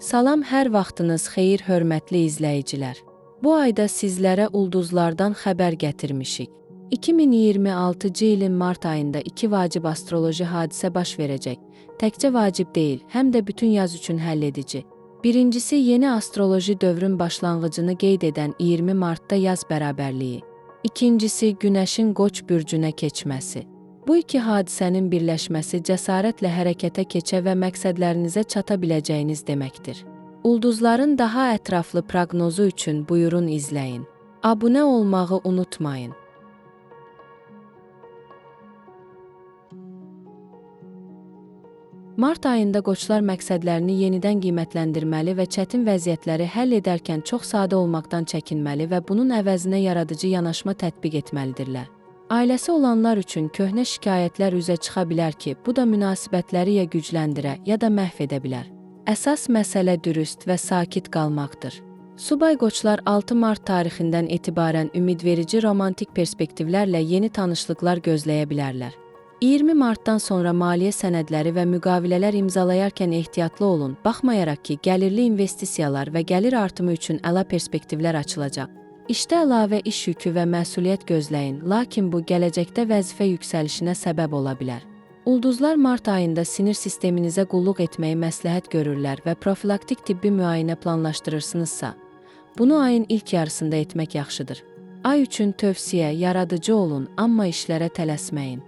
Salam, hər vaxtınız xeyir, hörmətli izləyicilər. Bu ayda sizlərə ulduzlardan xəbər gətirmişik. 2026-cı ilin mart ayında 2 vacib astroloji hadisə baş verəcək. Təkcə vacib deyil, həm də bütün yaz üçün həlledici. Birincisi, yeni astroloji dövrün başlanğıcını qeyd edən 20 martda yaz bərabərliyi. İkincisi, Günəşin Qoç bürcünə keçməsi. Bu iki hadisənin birləşməsi cəsarətlə hərəkətə keçə və məqsədlərinizə çata biləcəyiniz deməkdir. Ulduzların daha ətraflı proqnozu üçün buyurun izləyin. Abunə olmağı unutmayın. Mart ayında Qoçlar məqsədlərini yenidən qiymətləndirməli və çətin vəziyyətləri həll edərkən çox sadə olmaqdan çəkinməli və bunun əvəzinə yaradıcı yanaşma tətbiq etməlidirlər. Ailəsi olanlar üçün köhnə şikayətlər üzə çıxa bilər ki, bu da münasibətləri ya gücləndirə, ya da məhv edə bilər. Əsas məsələ dürüst və sakit qalmaqdır. Subay Qoçlar 6 mart tarixindən etibarən ümidverici romantik perspektivlərlə yeni tanışlıqlar gözləyə bilərlər. 20 martdan sonra maliyyə sənədləri və müqavilələr imzalayarkən ehtiyatlı olun, baxmayaraq ki, gəlirli investisiyalar və gəlir artımı üçün əla perspektivlər açılacaq. İşdə əlavə iş yükü və məsuliyyət gözləyin, lakin bu gələcəkdə vəzifə yüksəlişinə səbəb ola bilər. Ulduzlar mart ayında sinir sisteminizə qulluq etməyi məsləhət görürlər və profilaktik tibbi müayinə planlaşdırırsınızsa, bunu ayın ilk yarısında etmək yaxşıdır. Ay üçün tövsiyə, yaradıcı olun, amma işlərə tələsməyin.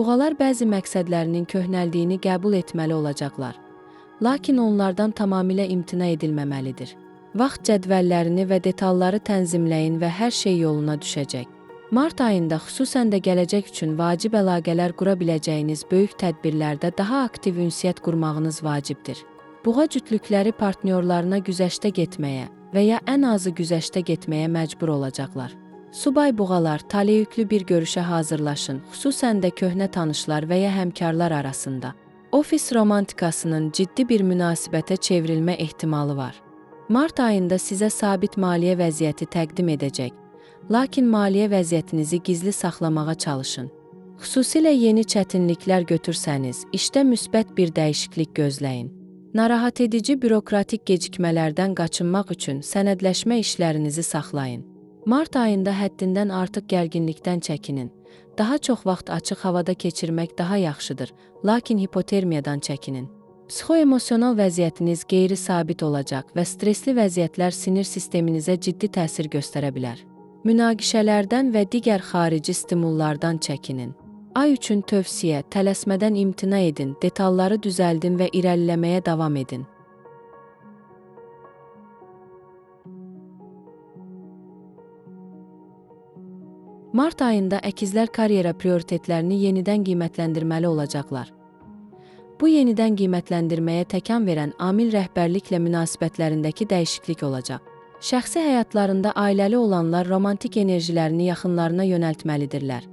Buğalar bəzi məqsədlərinin köhnəldiyini qəbul etməli olacaqlar. Lakin onlardan tamamilə imtina edilməməlidir. Vaxt cədvəllərini və detalları tənzimləyin və hər şey yoluna düşəcək. Mart ayında xüsusən də gələcək üçün vacib əlaqələr qura biləcəyiniz böyük tədbirlərdə daha aktiv ünsiyyət qurmağınız vacibdir. Buğa cütlükləri partnyorlarına güzəştə getməyə və ya ən azı güzəştə getməyə məcbur olacaqlar. Subay buğalar, taleyüklü bir görüşə hazırlaşın, xüsusən də köhnə tanışlar və ya həmkarlar arasında. Ofis romantikasının ciddi bir münasibətə çevrilmə ehtimalı var. Mart ayında sizə sabit maliyyə vəziyyəti təqdim edəcək, lakin maliyyə vəziyyətinizi gizli saxlamağa çalışın. Xüsusilə yeni çətinliklər götürsəniz, işdə müsbət bir dəyişiklik gözləyin. Narahat edici bürokratik gecikmələrdən qaçınmaq üçün sənədləşmə işlərinizi saxlayın. Mart ayında həddindən artıq gərginlikdən çəkinin. Daha çox vaxt açıq havada keçirmək daha yaxşıdır, lakin hipotermiyadan çəkinin. Psixoemosional vəziyyətiniz qeyri-sabit olacaq və stresli vəziyyətlər sinir sisteminizə ciddi təsir göstərə bilər. Münaqişələrdən və digər xarici stimullardan çəkinin. Ay üçün tövsiyə, tələsmədən imtina edin, detalları düzəldin və irəliləməyə davam edin. Mart ayında əkizlər karyera prioritetlərini yenidən qiymətləndirməli olacaqlar. Bu yenidən qiymətləndirməyə təkan verən amil rəhbərliklə münasibətlərindəki dəyişiklik olacaq. Şəxsi həyatlarında ailəli olanlar romantik enerjilərini yaxınlarına yönəltməlidirlər.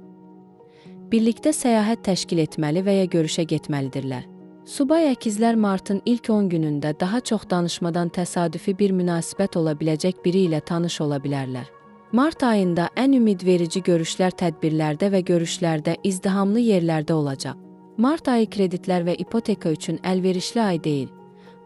Birlikdə səyahət təşkil etməli və ya görüşə getməlidirlər. Subay əkizlər martın ilk 10 günündə daha çox danışmadan təsadüfi bir münasibət ola biləcək biri ilə tanış ola bilərlər. Mart ayında ən ümidverici görüşlər tədbirlərdə və görüşlərdə izdihamlı yerlərdə olacaq. Mart ayı kreditlər və ipoteka üçün əlverişli ay deyil.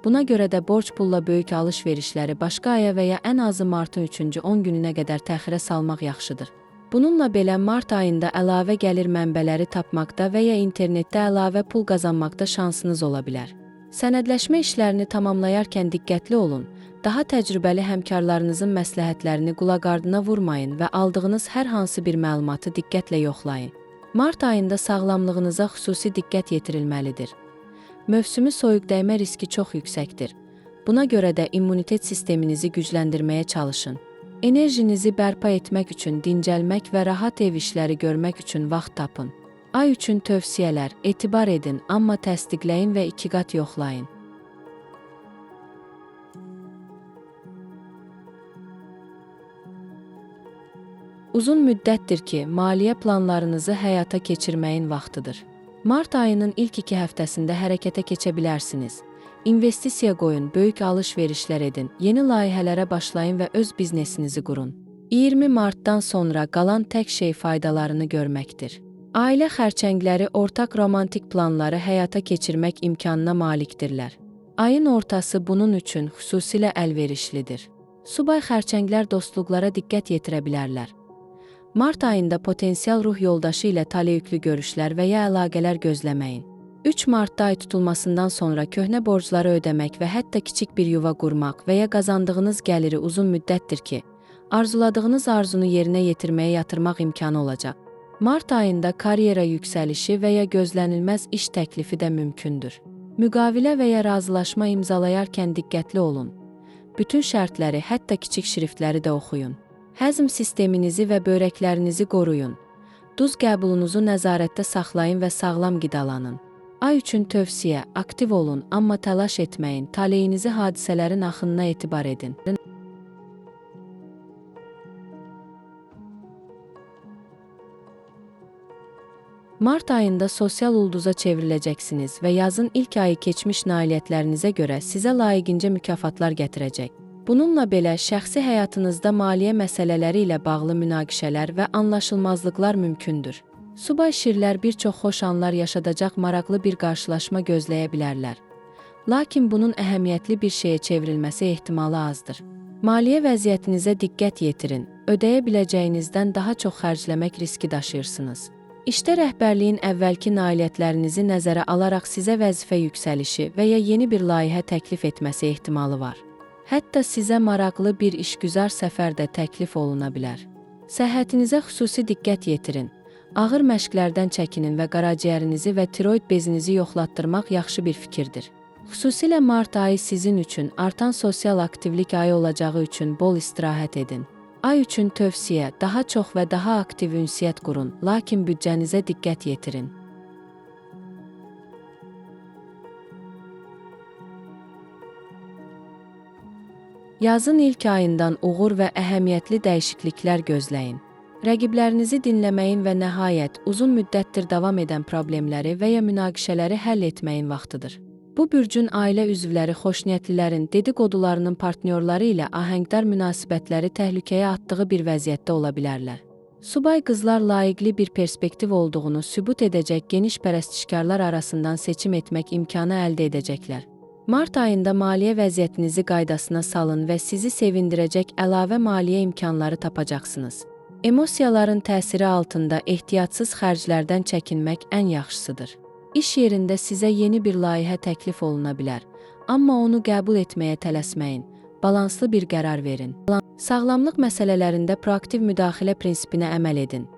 Buna görə də borc pulla böyük alış-verişləri başqa aya və ya ən azı martın 3-cü 10 gününə qədər təxirə salmaq yaxşıdır. Bununla belə mart ayında əlavə gəlir mənbələri tapmaqda və ya internetdə əlavə pul qazanmaqda şansınız ola bilər. Sənədləşmə işlərini tamamlayarkən diqqətli olun. Daha təcrübəli həmkarlarınızın məsləhətlərini qulaq ardına vurmayın və aldığınız hər hansı bir məlumatı diqqətlə yoxlayın. Mart ayında sağlamlığınıza xüsusi diqqət yetirilməlidir. Mövsümü soyuq dəymə riski çox yüksəkdir. Buna görə də immunitet sisteminizi gücləndirməyə çalışın. Enerjinizi bərpa etmək üçün dincəlmək və rahat ev işləri görmək üçün vaxt tapın. Ay üçün tövsiyələr, etibar edin, amma təsdiqləyin və 2 qat yoxlayın. Uzun müddətdir ki, maliyyə planlarınızı həyata keçirməyin vaxtıdır. Mart ayının ilk 2 həftəsində hərəkətə keçə bilərsiniz. İnvestisiya qoyun, böyük alış-verişlər edin, yeni layihələrə başlayın və öz biznesinizi qurun. 20 martdan sonra qalan tək şey faydalarını görməkdir. Ailə xərçəngləri ortaq romantik planları həyata keçirmək imkanına malikdirlər. Ayın ortası bunun üçün xüsusilə əlverişlidir. Subay xərçənglər dostluqlara diqqət yetirə bilərlər. Mart ayında potensial ruh yoldaşı ilə taleyüklü görüşlər və ya əlaqələr gözləməyin. 3 Martda ay tutulmasından sonra köhnə borcları ödəmək və hətta kiçik bir yuva qurmaq və ya qazandığınız gəliri uzun müddətdir ki, arzuladığınız arzunu yerinə yetirməyə yatırmaq imkanı olacaq. Mart ayında karyera yüksəlişi və ya gözlənilməz iş təklifi də mümkündür. Müqavilə və ya razılaşma imzalayarkən diqqətli olun. Bütün şərtləri, hətta kiçik şriftləri də oxuyun. Həzm sisteminizi və börəklərinizi qoruyun. Duz qəbulunuzu nəzarətdə saxlayın və sağlam qidalanın. Ay üçün tövsiyə, aktiv olun, amma təlaş etməyin, taleyinizi hadisələrin axınına etibar edin. Mart ayında sosial ulduza çevriləcəksiniz və yazın ilk ayı keçmiş nailiyyətlərinizə görə sizə layiqincə mükafatlar gətirəcək. Bununla belə, şəxsi həyatınızda maliyyə məsələləri ilə bağlı münaqişələr və anlaşılmazlıqlar mümkündür. Subay şirlər bir çox xoş anlar yaşadacaq maraqlı bir qarşılaşma gözləyə bilərlər. Lakin bunun əhəmiyyətli bir şeyə çevrilməsi ehtimalı azdır. Maliyyə vəziyyətinizə diqqət yetirin, ödəyə biləcəyinizdən daha çox xərcləmək riski daşıyırsınız. İşdə rəhbərliyin əvvəlki nailiyyətlərinizi nəzərə alaraq sizə vəzifə yüksəlişi və ya yeni bir layihə təklif etməsi ehtimalı var. Hətta sizə maraqlı bir işgüzar səfər də təklif oluna bilər. Səhhətinizə xüsusi diqqət yetirin. Ağır məşqlərdən çəkinin və qaraciyərinizi və tiroid bezinizi yoxlatdırmaq yaxşı bir fikirdir. Xüsusilə Mart ayı sizin üçün artan sosial aktivlik ayı olacağı üçün bol istirahət edin. Ay üçün tövsiyə, daha çox və daha aktiv ünsiyyət qurun, lakin büdcənizə diqqət yetirin. Yazın ilk ayından uğur və əhəmiyyətli dəyişikliklər gözləyin. Rəqiblərinizi dinləməyin və nəhayət, uzun müddətdir davam edən problemləri və ya münaqişələri həll etməyin vaxtıdır. Bu bürcün ailə üzvləri xoşniyyətlilərin dedikodularının partnyorları ilə ahəngdar münasibətləri təhlükəyə atdığı bir vəziyyətdə ola bilərlər. Subay qızlar layiqli bir perspektiv olduğunu sübut edəcək geniş pərəstişkarlar arasından seçim etmək imkanı əldə edəcəklər. Mart ayında maliyyə vəziyyətinizi qaydasına salın və sizi sevindirəcək əlavə maliyyə imkanları tapacaqsınız. Emosiyaların təsiri altında ehtiyatsız xərclərdən çəkinmək ən yaxşısıdır. İş yerində sizə yeni bir layihə təklif oluna bilər, amma onu qəbul etməyə tələsməyin, balanslı bir qərar verin. Sağlamlıq məsələlərində proaktiv müdaxilə prinsipinə əməl edin.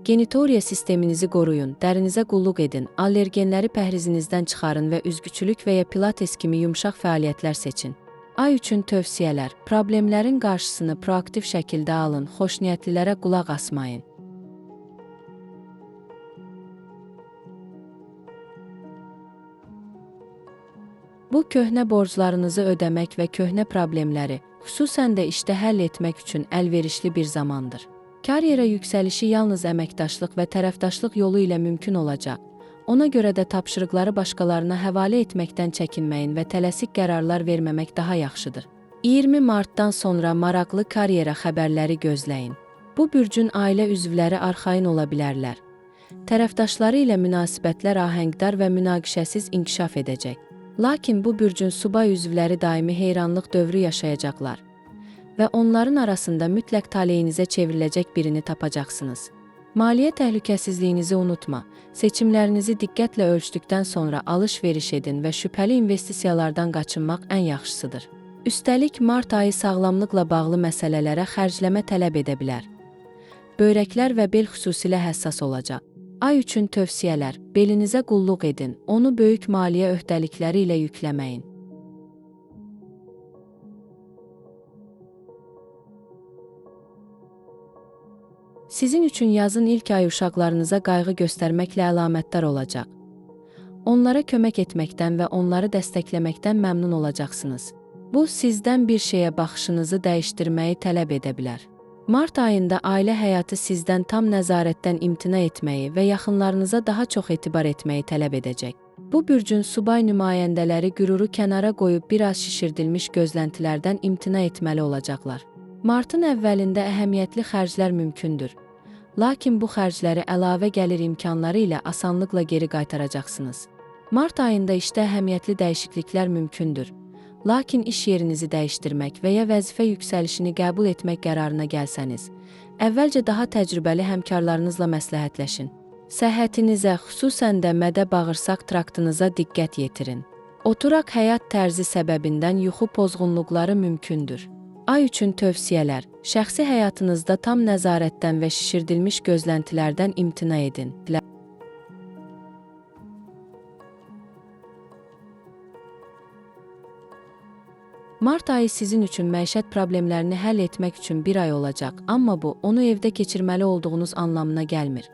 Genitoriya sisteminizi qoruyun, dərinizə qulluq edin, allergenləri pəhrizinizdən çıxarın və üzgüçülük və ya pilates kimi yumşaq fəaliyyətlər seçin. Ay üçün tövsiyələr, problemlərin qarşısını proaktiv şəkildə alın, xoşniyyətlilərə qulaq asmayın. Bu, köhnə borclarınızı ödəmək və köhnə problemləri, xüsusən də işdə həll etmək üçün əlverişli bir zamandır. Karyera yüksəlişi yalnız əməkdaşlıq və tərəfdaşlıq yolu ilə mümkün olacaq. Ona görə də tapşırıqları başqalarına həvalə etməkdən çəkinməyin və tələsik qərarlar verməmək daha yaxşıdır. 20 Martdan sonra maraqlı karyera xəbərləri gözləyin. Bu bürcün ailə üzvləri arxayın ola bilərlər. Tərəfdaşları ilə münasibətlər ahəngdar və münaqişəsiz inkişaf edəcək. Lakin bu bürcün subay üzvləri daimi heyranlıq dövrü yaşayacaqlar və onların arasında mütləq taleyinizə çevriləcək birini tapacaqsınız. Maliyyə təhlükəsizliyinizi unutma, seçimlərinizi diqqətlə ölçdükdən sonra alış-veriş edin və şübhəli investisiyalardan qaçınmaq ən yaxşısıdır. Üstəlik, Mart ayı sağlamlıqla bağlı məsələlərə xərcləmə tələb edə bilər. Böyrəklər və bel xüsusilə həssas olacaq. Ay üçün tövsiyələr, belinizə qulluq edin, onu böyük maliyyə öhdəlikləri ilə yükləməyin. Sizin üçün yazın ilk ay uşaqlarınıza qayğı göstərməklə əlamətdar olacaq. Onlara kömək etməkdən və onları dəstəkləməkdən məmnun olacaqsınız. Bu, sizdən bir şeyə baxışınızı dəyişdirməyi tələb edə bilər. Mart ayında ailə həyatı sizdən tam nəzarətdən imtina etməyi və yaxınlarınıza daha çox etibar etməyi tələb edəcək. Bu bürcün subay nümayəndələri qüruru kənara qoyub biraz şişirdilmiş gözləntilərdən imtina etməli olacaqlar. Martın əvvəlində əhəmiyyətli xərclər mümkündür. Lakin bu xərcləri əlavə gəlir imkanları ilə asanlıqla geri qaytaracaqsınız. Mart ayında işdə əhəmiyyətli dəyişikliklər mümkündür. Lakin iş yerinizi dəyişdirmək və ya vəzifə yüksəlişini qəbul etmək qərarına gəlsəniz, əvvəlcə daha təcrübəli həmkarlarınızla məsləhətləşin. Səhhətinizə, xüsusən də mədə-bağırsaq traktınıza diqqət yetirin. Oturaq həyat tərzi səbəbindən yuxu pozğunluqları mümkündür. Ay üçün tövsiyələr: şəxsi həyatınızda tam nəzarətdən və şişirdilmiş gözləntilərdən imtina edin. Mart ayı sizin üçün məişət problemlərini həll etmək üçün bir ay olacaq, amma bu, onu evdə keçirməli olduğunuz anlamına gəlmir.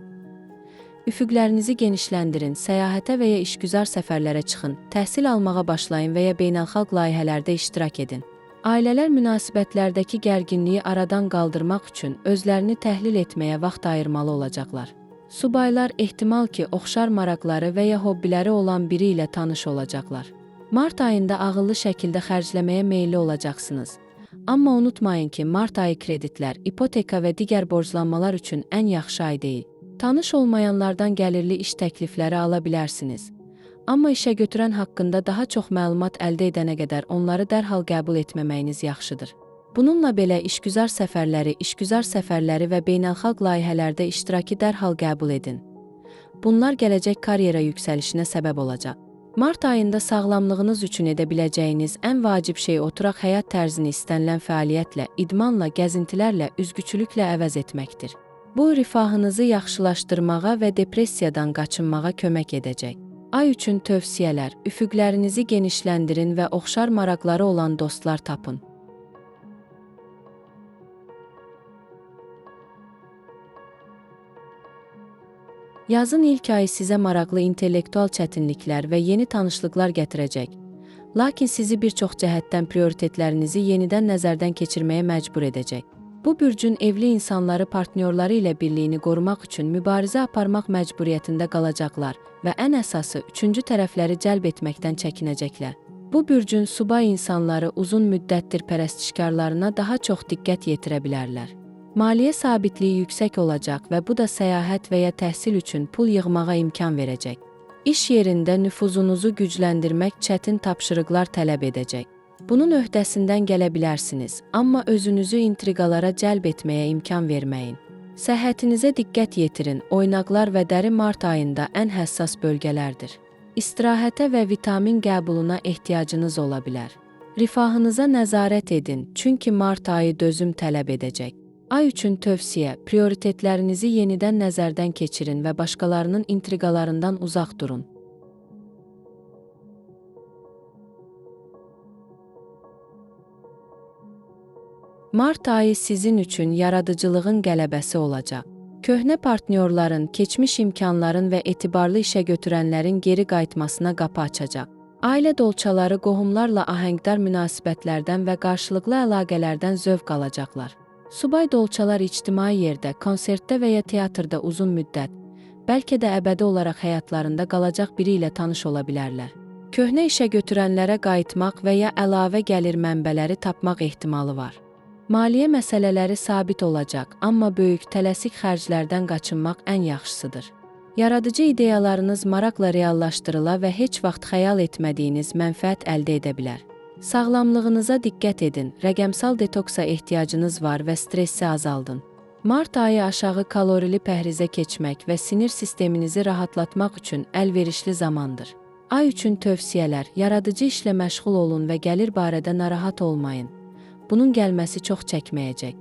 Üfüqlərinizi genişləndirin, səyahətə və ya işgüzar səfərlərə çıxın, təhsil almağa başlayın və ya beynəlxalq layihələrdə iştirak edin. Ailələr münasibətlərdəki gərginliyi aradan qaldırmaq üçün özlərini təhlil etməyə vaxt ayırmalı olacaqlar. Subaylar ehtimal ki, oxşar maraqları və ya hobbiləri olan biri ilə tanış olacaqlar. Mart ayında ağıllı şəkildə xərcləməyə meyilli olacaqsınız. Amma unutmayın ki, Mart ayı kreditlər, ipoteka və digər borclanmalar üçün ən yaxşı ay deyil. Tanış olmayanlardan gəlirli iş təklifləri ala bilərsiniz. Amma işə götürən haqqında daha çox məlumat əldə edənə qədər onları dərhal qəbul etməməyiniz yaxşıdır. Bununla belə işgüzar səfərləri və beynəlxalq layihələrdə iştirakı dərhal qəbul edin. Bunlar gələcək karyera yüksəlişinə səbəb olacaq. Mart ayında sağlamlığınız üçün edə biləcəyiniz ən vacib şey oturaq həyat tərzini istənilən fəaliyyətlə, idmanla, gəzintilərlə, üzgüçülüklə əvəz etməkdir. Bu, rifahınızı yaxşılaşdırmağa və depressiyadan qaçınmağa kömək edəcək. Ay üçün tövsiyələr: üfüqlərinizi genişləndirin və oxşar maraqları olan dostlar tapın. Yazın ilk ayı sizə maraqlı intellektual çətinliklər və yeni tanışlıqlar gətirəcək. Lakin sizi bir çox cəhətdən prioritetlərinizi yenidən nəzərdən keçirməyə məcbur edəcək. Bu bürcün evli insanları partnyorları ilə birliyini qorumaq üçün mübarizə aparmaq məcburiyyətində qalacaqlar və ən əsası üçüncü tərəfləri cəlb etməkdən çəkinəcəklər. Bu bürcün subay insanları uzun müddətdir pərəstişkarlarına daha çox diqqət yetirə bilərlər. Maliyyə sabitliyi yüksək olacaq və bu da səyahət və ya təhsil üçün pul yığmağa imkan verəcək. İş yerində nüfuzunuzu gücləndirmək çətin tapşırıqlar tələb edəcək. Bunun öhdəsindən gələ bilərsiniz, amma özünüzü intriqalara cəlb etməyə imkan verməyin. Səhhətinizə diqqət yetirin, oynaqlar və dəri Mart ayında ən həssas bölgələrdir. İstirahətə və vitamin qəbuluna ehtiyacınız ola bilər. Rifahınıza nəzarət edin, çünki Mart ayı dözüm tələb edəcək. Ay üçün tövsiyə: prioritetlərinizi yenidən nəzərdən keçirin və başqalarının intriqalarından uzaq durun. Mart ayı sizin üçün yaradıcılığın qələbəsi olacaq. Köhnə partnyorların, keçmiş imkanların və etibarlı işə götürənlərin geri qayıtmasına qapı açacaq. Ailə dolçaları qohumlarla ahəngdar münasibətlərdən və qarşılıqlı əlaqələrdən zövq alacaqlar. Subay dolçalar ictimai yerdə, konsertdə və ya teatrda uzun müddət, bəlkə də əbədi olaraq həyatlarında qalacaq biri ilə tanış ola bilərlər. Köhnə işə götürənlərə qayıtmaq və ya əlavə gəlir mənbələri tapmaq ehtimalı var. Maliyyə məsələləri sabit olacaq, amma böyük tələsik xərclərdən qaçınmaq ən yaxşısıdır. Yaradıcı ideyalarınız maraqla reallaşdırıla və heç vaxt xəyal etmədiyiniz mənfəət əldə edə bilər. Sağlamlığınıza diqqət edin, rəqəmsal detoksa ehtiyacınız var və stressi azaldın. Mart ayı aşağı kalorili pəhrizə keçmək və sinir sisteminizi rahatlatmaq üçün əlverişli zamandır. Ay üçün tövsiyələr: yaradıcı işlə məşğul olun və gəlir barədə narahat olmayın. Bunun gəlməsi çox çəkməyəcək.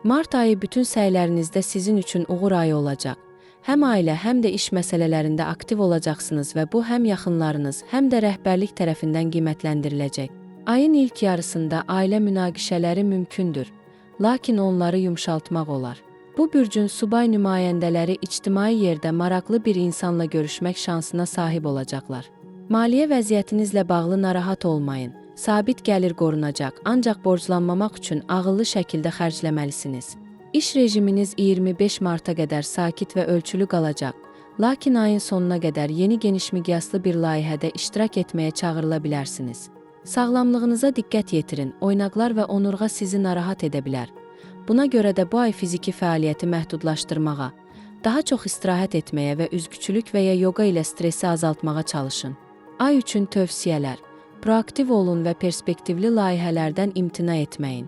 Mart ayı bütün səylərinizdə sizin üçün uğur ayı olacaq. Həm ailə, həm də iş məsələlərində aktiv olacaqsınız və bu həm yaxınlarınız, həm də rəhbərlik tərəfindən qiymətləndiriləcək. Ayın ilk yarısında ailə münaqişələri mümkündür, lakin onları yumşaltmaq olar. Bu bürcün subay nümayəndələri ictimai yerdə maraqlı bir insanla görüşmək şansına sahib olacaqlar. Maliyyə vəziyyətinizlə bağlı narahat olmayın. Sabit gəlir qorunacaq, ancaq borclanmamaq üçün ağıllı şəkildə xərcləməlisiniz. İş rejiminiz 25 Marta qədər sakit və ölçülü qalacaq, lakin ayın sonuna qədər yeni geniş miqyaslı bir layihədə iştirak etməyə çağırıla bilərsiniz. Sağlamlığınıza diqqət yetirin, oynaqlar və onurğa sizi narahat edə bilər. Buna görə də bu ay fiziki fəaliyyəti məhdudlaşdırmağa, daha çox istirahət etməyə və üzgüçülük və ya yoga ilə stressi azaltmağa çalışın. Ay üçün tövsiyələr: proaktiv olun və perspektivli layihələrdən imtina etməyin.